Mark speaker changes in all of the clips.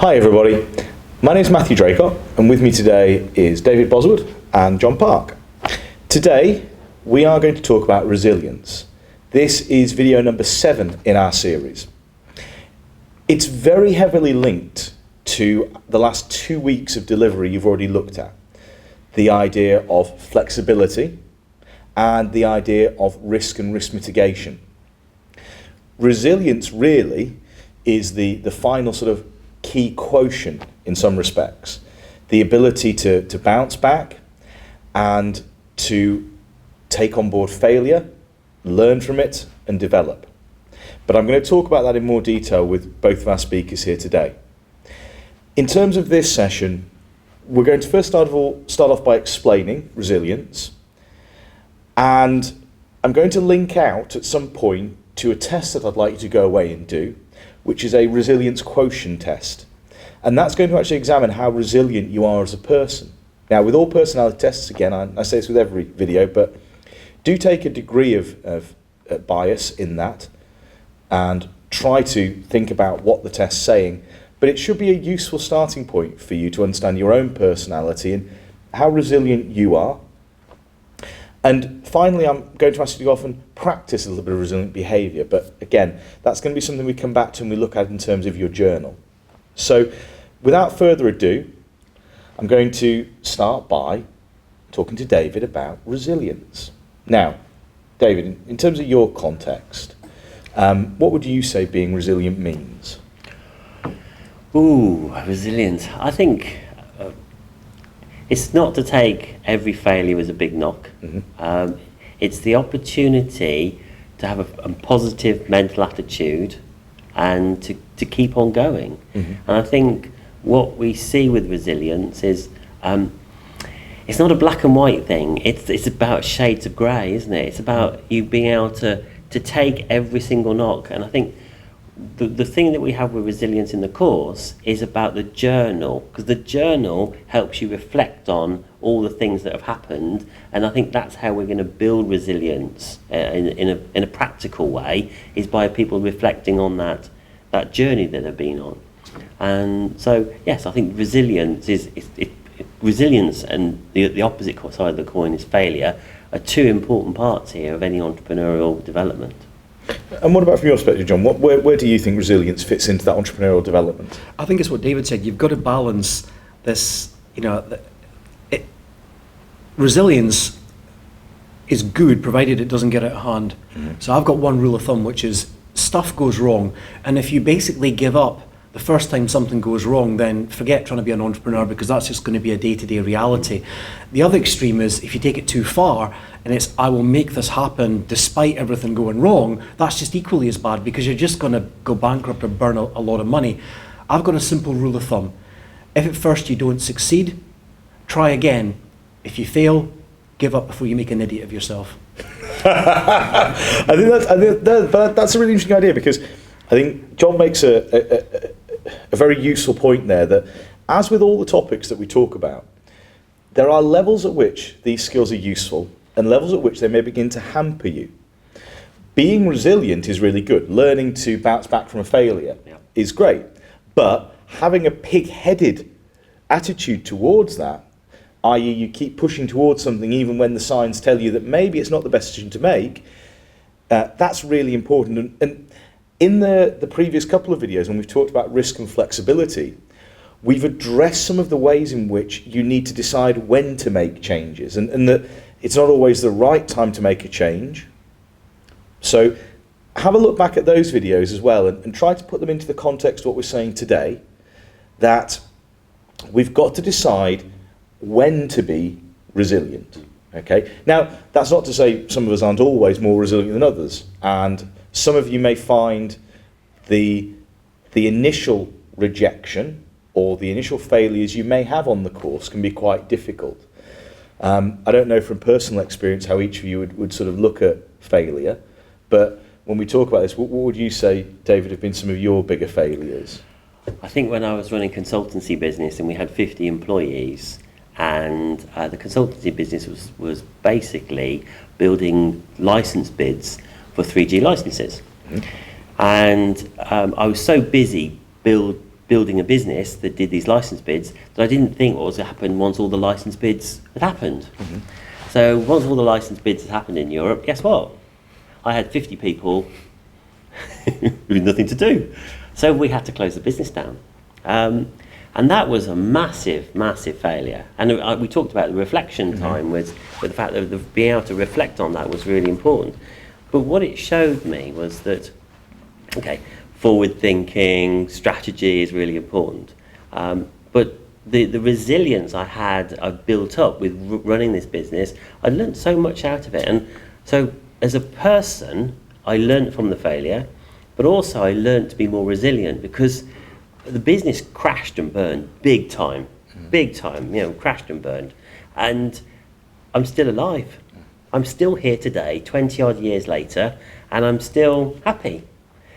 Speaker 1: Hi everybody, my name is Matthew Draycott and with me today is David Boswood and John Park. Today we are going to talk about resilience. This is video number 7 in our series. It's very heavily linked to the last 2 weeks of delivery you've already looked at. The idea of flexibility and the idea of risk and risk mitigation. Resilience really is the final sort of key quotient in some respects. The ability to bounce back and to take on board failure, learn from it and develop. But I'm going to talk about that in more detail with both of our speakers here today. In terms of this session, we're going to first start off by explaining resilience, and I'm going to link out at some point to a test that I'd like you to go away and do, which is a resilience quotient test. And that's going to actually examine how resilient you are as a person. Now, with all personality tests, again, I say this with every video, but do take a degree of bias in that and try to think about what the test's saying. But it should be a useful starting point for you to understand your own personality and how resilient you are. And finally, I'm going to ask you to go off and practice a little bit of resilient behaviour. But again, that's going to be something we come back to and we look at in terms of your journal. So without further ado, I'm going to start by talking to David about resilience. Now, David, in terms of your context, what would you say being resilient means?
Speaker 2: Ooh, resilience. I think it's not to take every failure as a big knock. Mm-hmm. It's the opportunity to have a positive mental attitude and to keep on going. Mm-hmm. And I think what we see with resilience is it's not a black and white thing. It's about shades of grey, isn't it? It's about you being able to take every single knock. And I think the thing that we have with resilience in the course is about the journal, because the journal helps you reflect on all the things that have happened, and I think that's how we're going to build resilience in a practical way, is by people reflecting on that journey that they've been on. And so yes, I think resilience resilience and the opposite side of the coin is failure are two important parts here of any entrepreneurial development.
Speaker 1: And what about from your perspective, John? Where do you think resilience fits into that entrepreneurial development?
Speaker 3: I think it's what David said. You've got to balance this, resilience is good provided it doesn't get out of hand. Mm-hmm. So I've got one rule of thumb, which is stuff goes wrong. And if you basically give up the first time something goes wrong, then forget trying to be an entrepreneur, because that's just going to be a day-to-day reality. The other extreme is if you take it too far and it's, I will make this happen despite everything going wrong, that's just equally as bad, because you're just going to go bankrupt or burn a lot of money. I've got a simple rule of thumb. If at first you don't succeed, try again. If you fail, give up before you make an idiot of yourself.
Speaker 1: I think that's a really interesting idea, because I think John makes a very useful point there, that as with all the topics that we talk about, there are levels at which these skills are useful and levels at which they may begin to hamper you. Being resilient is really good. Learning to bounce back from a failure is great. But having a pig-headed attitude towards that, i.e. you keep pushing towards something even when the signs tell you that maybe it's not the best decision to make, that's really important. And in the previous couple of videos, when we've talked about risk and flexibility, we've addressed some of the ways in which you need to decide when to make changes, and that it's not always the right time to make a change. So have a look back at those videos as well, and try to put them into the context of what we're saying today, that we've got to decide when to be resilient. Okay. Now, that's not to say some of us aren't always more resilient than others, and some of you may find the initial rejection or the initial failures you may have on the course can be quite difficult. I don't know from personal experience how each of you would sort of look at failure, but when we talk about this, what would you say, David, have been some of your bigger failures?
Speaker 2: I think when I was running consultancy business and we had 50 employees, and the consultancy business was basically building license bids for 3G licenses. Mm-hmm. And I was so busy building a business that did these license bids that I didn't think what was going to happen once all the license bids had happened. So once all the license bids had happened in Europe, guess what? I had 50 people with nothing to do. So we had to close the business down. And that was a massive, massive failure. And we talked about the reflection time with the fact that being able to reflect on that was really important. But what it showed me was that, okay, forward thinking, strategy is really important. But the resilience I built up with running this business, I learned so much out of it. And so as a person, I learned from the failure, but also I learned to be more resilient, because the business crashed and burned big time, crashed and burned. And I'm still alive. I'm still here today, 20 odd years later, and I'm still happy.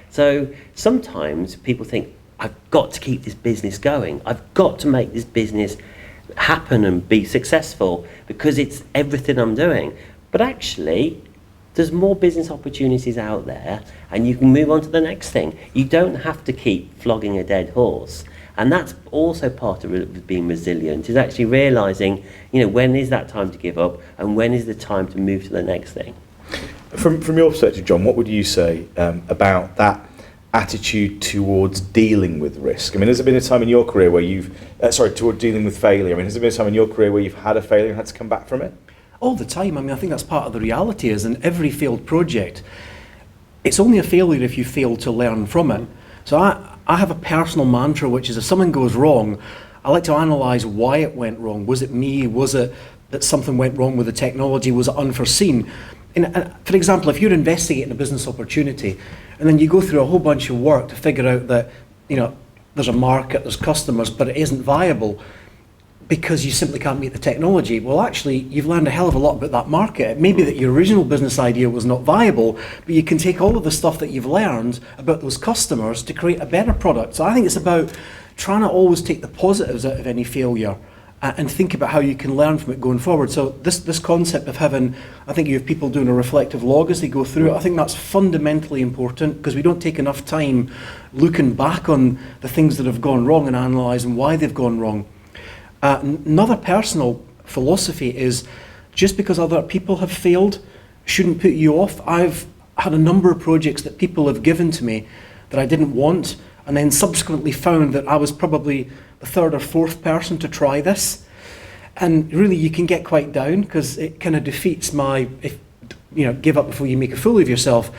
Speaker 2: So sometimes people think, I've got to keep this business going. I've got to make this business happen and be successful because it's everything I'm doing. But actually, there's more business opportunities out there, and you can move on to the next thing. You don't have to keep flogging a dead horse. And that's also part of being resilient, is actually realising, when is that time to give up and when is the time to move to the next thing.
Speaker 1: From your perspective, John, what would you say about that attitude towards dealing with risk? I mean, has there been a time in your career where toward dealing with failure? I mean, has there been a time in your career where you've had a failure and had to come back from it?
Speaker 3: All the time. I mean, I think that's part of the reality is in every failed project, it's only a failure if you fail to learn from it. So I have a personal mantra, which is if something goes wrong, I like to analyse why it went wrong. Was it me? Was it that something went wrong with the technology? Was it unforeseen? And for example, if you're investigating a business opportunity and then you go through a whole bunch of work to figure out that, there's a market, there's customers, but it isn't viable because you simply can't meet the technology, well, actually, you've learned a hell of a lot about that market. It may be that your original business idea was not viable, but you can take all of the stuff that you've learned about those customers to create a better product. So I think it's about trying to always take the positives out of any failure and think about how you can learn from it going forward. So this concept of having, I think you have people doing a reflective log as they go through it, I think that's fundamentally important because we don't take enough time looking back on the things that have gone wrong and analysing why they've gone wrong. Another personal philosophy is just because other people have failed shouldn't put you off. I've had a number of projects that people have given to me that I didn't want, and then subsequently found that I was probably the third or fourth person to try this. And really you can get quite down because it kind of defeats give up before you make a fool of yourself.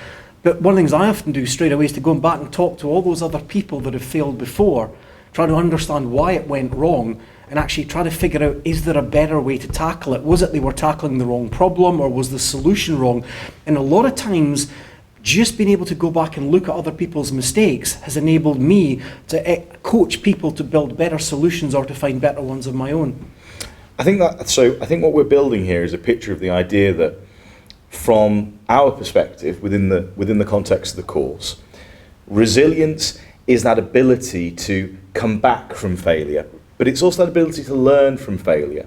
Speaker 3: But one of the things I often do straight away is to go back and talk to all those other people that have failed before, try to understand why it went wrong, and actually try to figure out, is there a better way to tackle it? Was it they were tackling the wrong problem, or was the solution wrong? And a lot of times, just being able to go back and look at other people's mistakes has enabled me to coach people to build better solutions or to find better ones of my own.
Speaker 1: I think what we're building here is a picture of the idea that, from our perspective, within the context of the course, resilience is that ability to come back from failure. But it's also that ability to learn from failure,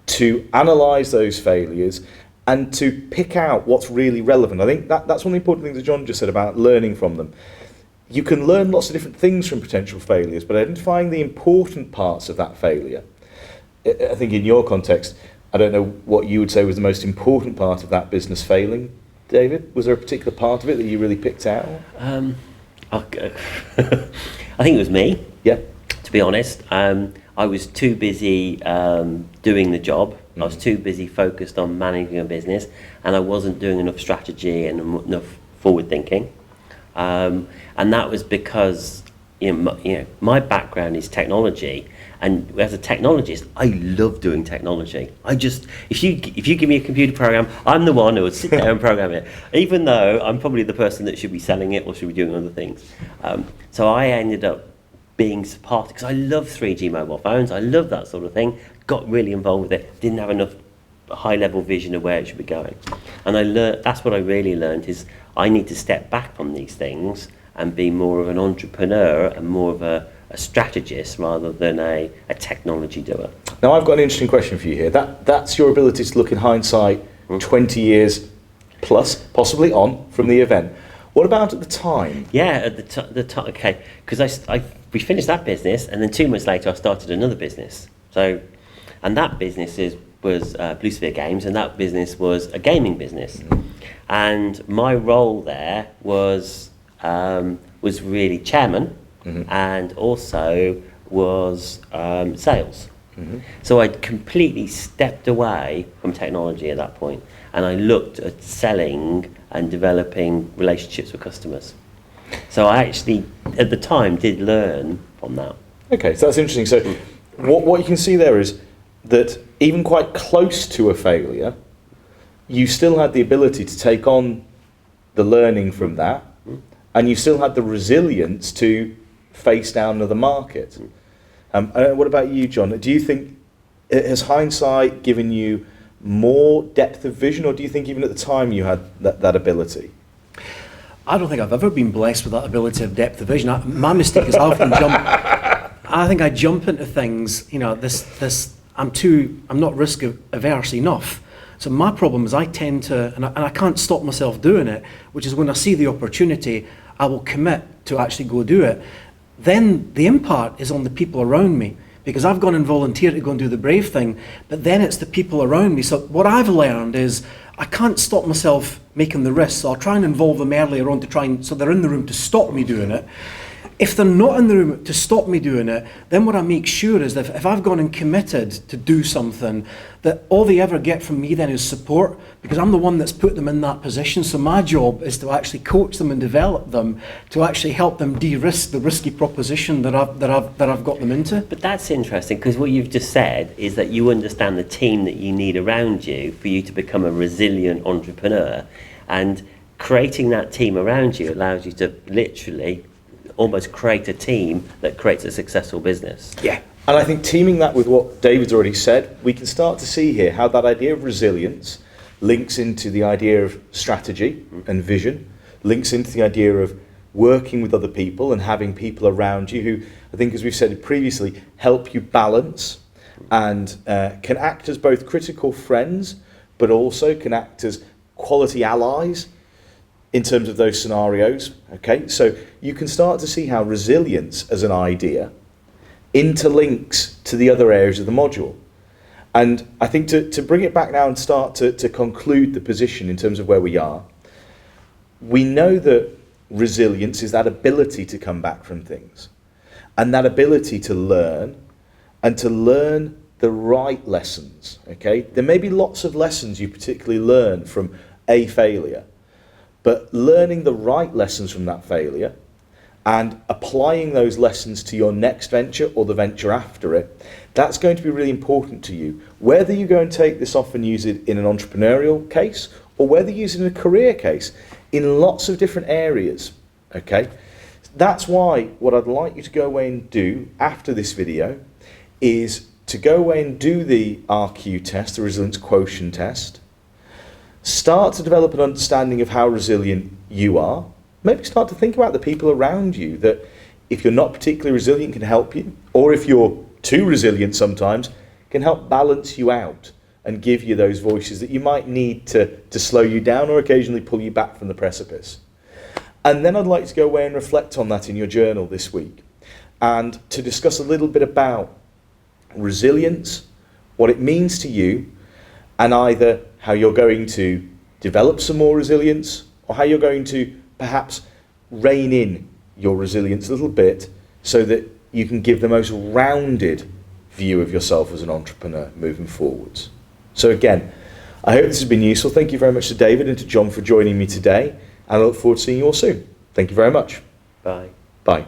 Speaker 1: to analyse those failures, and to pick out what's really relevant. I think that's one of the important things that John just said about learning from them. You can learn lots of different things from potential failures, but identifying the important parts of that failure. I think in your context, I don't know what you would say was the most important part of that business failing, David. Was there a particular part of it that you really picked out?
Speaker 2: I think it was me.
Speaker 1: Yeah.
Speaker 2: To be honest, I was too busy doing the job. I was too busy focused on managing a business, and I wasn't doing enough strategy and enough forward thinking. And that was because my background is technology, and as a technologist, I love doing technology. If you give me a computer program, I'm the one who would sit there and program it, even though I'm probably the person that should be selling it or should be doing other things. So I ended up being part, because I love 3G mobile phones, I love that sort of thing, got really involved with it, didn't have enough high-level vision of where it should be going. And I learned, that's what I really learned, is I need to step back from these things and be more of an entrepreneur and more of a strategist rather than a technology doer.
Speaker 1: Now I've got an interesting question for you here. That's your ability to look in hindsight 20 years plus, possibly on, from the event. What about at the time?
Speaker 2: Yeah, at the time, okay, because we finished that business, and then 2 months later, I started another business. So, and that business was Blue Sphere Games, and that business was a gaming business. And my role there was really chairman, and also was sales. So I'd completely stepped away from technology at that point, and I looked at selling and developing relationships with customers. So I actually, at the time, did learn from that.
Speaker 1: Okay, so that's interesting. So what you can see there is that even quite close to a failure, you still had the ability to take on the learning from that, and you still had the resilience to face down another market. What about you, John? Do you think, has hindsight given you more depth of vision, or do you think even at the time you had that ability?
Speaker 3: I don't think I've ever been blessed with that ability of depth of vision. My mistake is I often I think I jump into things, you know, I'm not risk averse enough. So my problem is I tend to, and I can't stop myself doing it, which is when I see the opportunity, I will commit to actually go do it. Then the impact is on the people around me, because I've gone and volunteered to go and do the brave thing, but then it's the people around me. So what I've learned is I can't stop myself making the risk, so I'll try and involve them earlier on so they're in the room to stop me doing it. If they're not in the room to stop me doing it, then what I make sure is that if I've gone and committed to do something, that all they ever get from me then is support, because I'm the one that's put them in that position. So my job is to actually coach them and develop them to actually help them de-risk the risky proposition that I've got them into.
Speaker 2: But that's interesting, because what you've just said is that you understand the team that you need around you for you to become a resilient entrepreneur, and creating that team around you allows you to literally almost create a team that creates a successful business.
Speaker 1: Yeah. And I think teaming that with what David's already said, we can start to see here how that idea of resilience links into the idea of strategy and vision, links into the idea of working with other people and having people around you who, I think, as we've said previously, help you balance and can act as both critical friends, but also can act as quality allies in terms of those scenarios. Okay, so you can start to see how resilience as an idea interlinks to the other areas of the module. And I think to bring it back now and start to conclude the position in terms of where we are, we know that resilience is that ability to come back from things, and that ability to learn, and to learn the right lessons. Okay, there may be lots of lessons you particularly learn from a failure, but learning the right lessons from that failure and applying those lessons to your next venture or the venture after it, that's going to be really important to you. Whether you go and take this off and use it in an entrepreneurial case, or whether you use it in a career case, in lots of different areas, okay? That's why what I'd like you to go away and do after this video is to go away and do the RQ test, the resilience quotient test. Start to develop an understanding of how resilient you are. Maybe start to think about the people around you that, if you're not particularly resilient, can help you, or if you're too resilient sometimes, can help balance you out and give you those voices that you might need to slow you down or occasionally pull you back from the precipice. And then I'd like to go away and reflect on that in your journal this week, and to discuss a little bit about resilience, what it means to you, and either how you're going to develop some more resilience, or how you're going to perhaps rein in your resilience a little bit so that you can give the most rounded view of yourself as an entrepreneur moving forwards. So again, I hope this has been useful. Thank you very much to David and to John for joining me today, and I look forward to seeing you all soon. Thank you very much.
Speaker 2: Bye.
Speaker 1: Bye.